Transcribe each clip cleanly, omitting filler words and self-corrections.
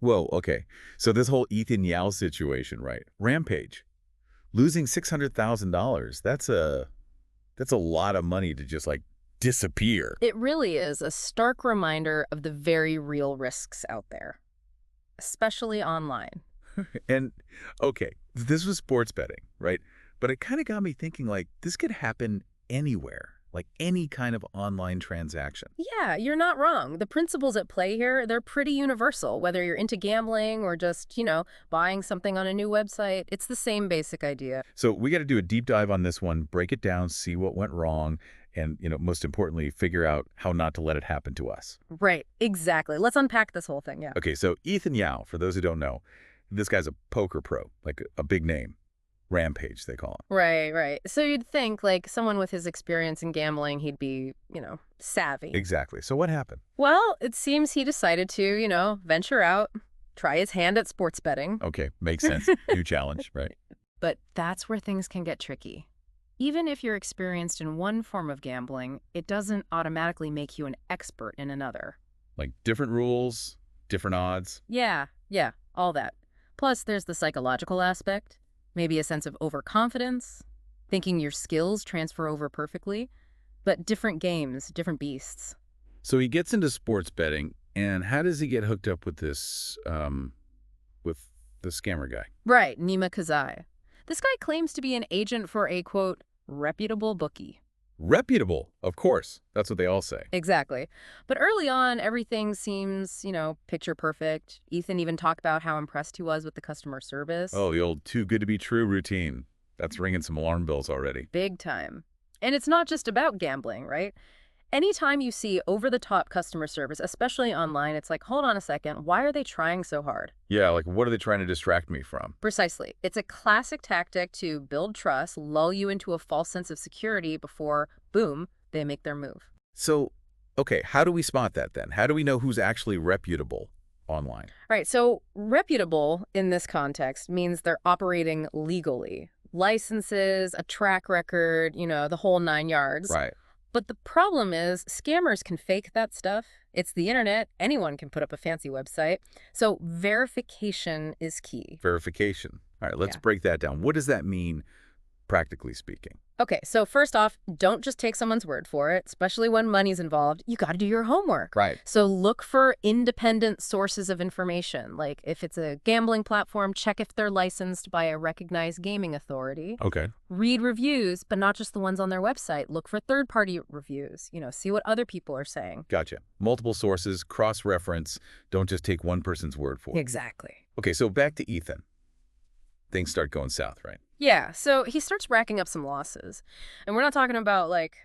Whoa, okay. So this whole Ethan Yao situation, right? Rampage. Losing $600,000. That's a lot of money to just like disappear. It really is a stark reminder of the very real risks out there, especially online. And okay, this was sports betting, right? But it kind of got me thinking like this could happen anywhere, like any kind of online transaction. Yeah, you're not wrong. The principles at play here, they're pretty universal. Whether you're into gambling or just, buying something on a new website, it's the same basic idea. So we got to do a deep dive on this one, break it down, see what went wrong, and most importantly, figure out how not to let it happen to us. Right, exactly. Let's unpack this whole thing, yeah. Okay, so Ethan Yao, for those who don't know, this guy's a poker pro, like a big name. Rampage, they call him. Right, right. So you'd think, like, someone with his experience in gambling, he'd be, savvy. Exactly. So what happened? Well, it seems he decided to, venture out, try his hand at sports betting. Okay, makes sense. New challenge, right? But that's where things can get tricky. Even if you're experienced in one form of gambling, it doesn't automatically make you an expert in another. Like different rules, different odds. Yeah, all that. Plus, there's the psychological aspect, maybe a sense of overconfidence, thinking your skills transfer over perfectly, but different games, different beasts. So he gets into sports betting, and how does he get hooked up with with the scammer guy? Right, Nima Kazai. This guy claims to be an agent for a, quote, reputable bookie. Reputable, of course. That's what they all say. Exactly. But early on, everything seems, picture perfect. Ethan even talked about how impressed he was with the customer service. Oh, the old too good to be true routine. That's ringing some alarm bells already. Big time. And it's not just about gambling, right? Anytime you see over-the-top customer service, especially online, it's like, hold on a second, why are they trying so hard? Yeah, like what are they trying to distract me from? Precisely. It's a classic tactic to build trust, lull you into a false sense of security before, boom, they make their move. So, okay, how do we spot that then? How do we know who's actually reputable online? Right, so reputable in this context means they're operating legally. Licenses, a track record, the whole 9 yards. Right. But the problem is scammers can fake that stuff. It's the internet. Anyone can put up a fancy website. So verification is key. Verification. All right, let's Yeah. break that down. What does that mean, practically speaking? Okay, so first off, don't just take someone's word for it, especially when money's involved. You got to do your homework. Right. So look for independent sources of information. Like if it's a gambling platform, check if they're licensed by a recognized gaming authority. Okay. Read reviews, but not just the ones on their website. Look for third-party reviews. See what other people are saying. Gotcha. Multiple sources, cross-reference. Don't just take one person's word for it. Exactly. Okay, so back to Ethan. Things start going south, right? Yeah, so he starts racking up some losses. And we're not talking about, like,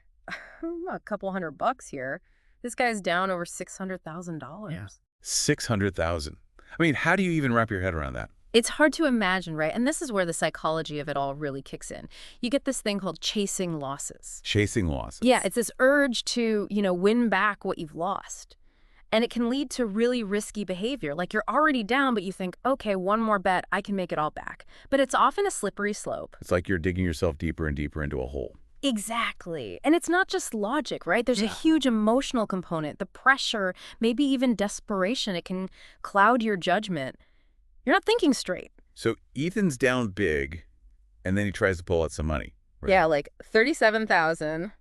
a couple $100 here. This guy's down over $600,000. Yeah. 600,000. I mean, how do you even wrap your head around that? It's hard to imagine, right? And this is where the psychology of it all really kicks in. You get this thing called chasing losses. Chasing losses. Yeah, it's this urge to, win back what you've lost. And it can lead to really risky behavior. Like you're already down, but you think, okay, one more bet, I can make it all back. But it's often a slippery slope. It's like you're digging yourself deeper and deeper into a hole. Exactly. And it's not just logic, right? There's a huge emotional component, the pressure, maybe even desperation. It can cloud your judgment. You're not thinking straight. So Ethan's down big, and then he tries to pull out some money. Right? Yeah, like 37,000,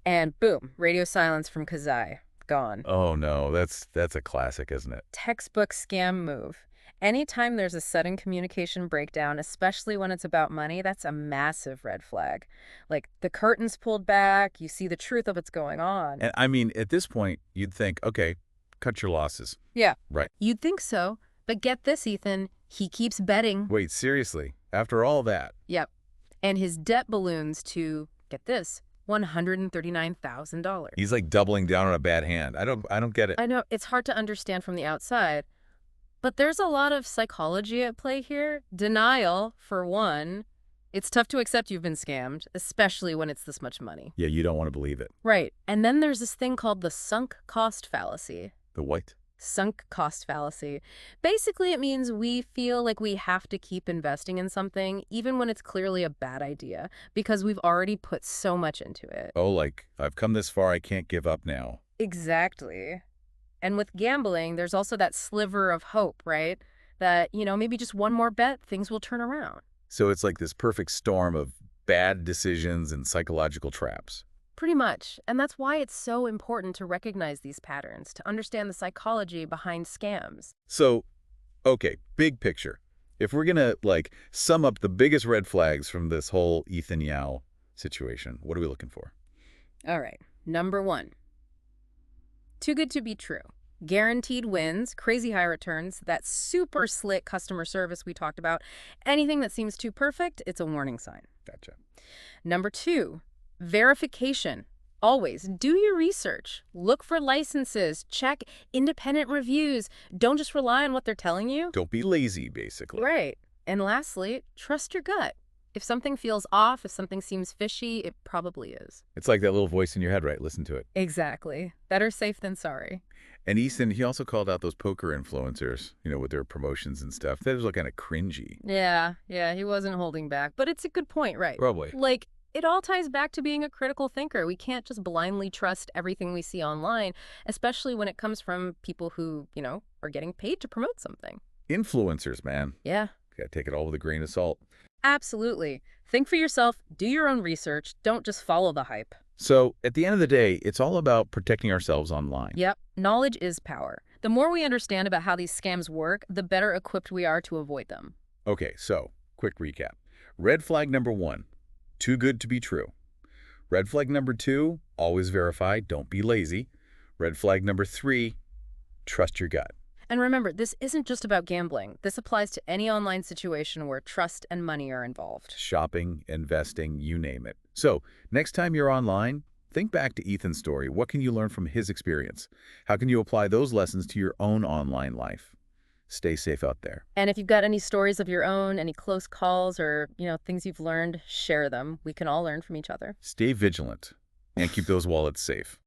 and boom, radio silence from Kazai. Gone. Oh no, that's a classic, isn't it? Textbook scam move. Anytime there's a sudden communication breakdown, especially when it's about money, that's a massive red flag. Like the curtain's pulled back, you see the truth of what's going on. And I mean, at this point, you'd think, okay, cut your losses. Yeah. Right. You'd think so. But get this, Ethan, he keeps betting. Wait, seriously? After all that? Yep. And his debt balloons to, get this, $139,000. He's like doubling down on a bad hand. I don't get it. I know, it's hard to understand from the outside. But there's a lot of psychology at play here. Denial, for one. It's tough to accept you've been scammed, especially when it's this much money. Yeah, you don't want to believe it. Right. And then there's this thing called the sunk cost fallacy. The what? Sunk cost fallacy. Basically, it means we feel like we have to keep investing in something, even when it's clearly a bad idea, because we've already put so much into it. Oh, like, I've come this far, I can't give up now. Exactly. And with gambling, there's also that sliver of hope, right? That, maybe just one more bet, things will turn around. So it's like this perfect storm of bad decisions and psychological traps. Pretty much. And that's why it's so important to recognize these patterns, to understand the psychology behind scams. So, okay, big picture. If we're going to, sum up the biggest red flags from this whole Ethan Yao situation, what are we looking for? All right. Number 1, too good to be true. Guaranteed wins, crazy high returns, that super slick customer service we talked about. Anything that seems too perfect, it's a warning sign. Gotcha. Number 2, verification. Always do your research. Look for licenses. Check independent reviews. Don't just rely on what they're telling you. Don't be lazy, basically. Right. And lastly, trust your gut. If something feels off, if something seems fishy, it probably is. It's like that little voice in your head, right? Listen to it. Exactly. Better safe than sorry. And Easton, he also called out those poker influencers, with their promotions and stuff. That was kind of cringy. Yeah, he wasn't holding back. But it's a good point, right? Probably. It all ties back to being a critical thinker. We can't just blindly trust everything we see online, especially when it comes from people who, are getting paid to promote something. Influencers, man. Yeah. Gotta take it all with a grain of salt. Absolutely. Think for yourself, do your own research, don't just follow the hype. So, at the end of the day, it's all about protecting ourselves online. Yep, knowledge is power. The more we understand about how these scams work, the better equipped we are to avoid them. Okay, so, quick recap. Red flag number 1, too good to be true. Red flag number 2, always verify, don't be lazy. Red flag number 3, trust your gut. And remember, this isn't just about gambling. This applies to any online situation where trust and money are involved. Shopping, investing, you name it. So, next time you're online, think back to Ethan's story. What can you learn from his experience? How can you apply those lessons to your own online life? Stay safe out there. And if you've got any stories of your own, any close calls or, things you've learned, share them. We can all learn from each other. Stay vigilant and keep those wallets safe.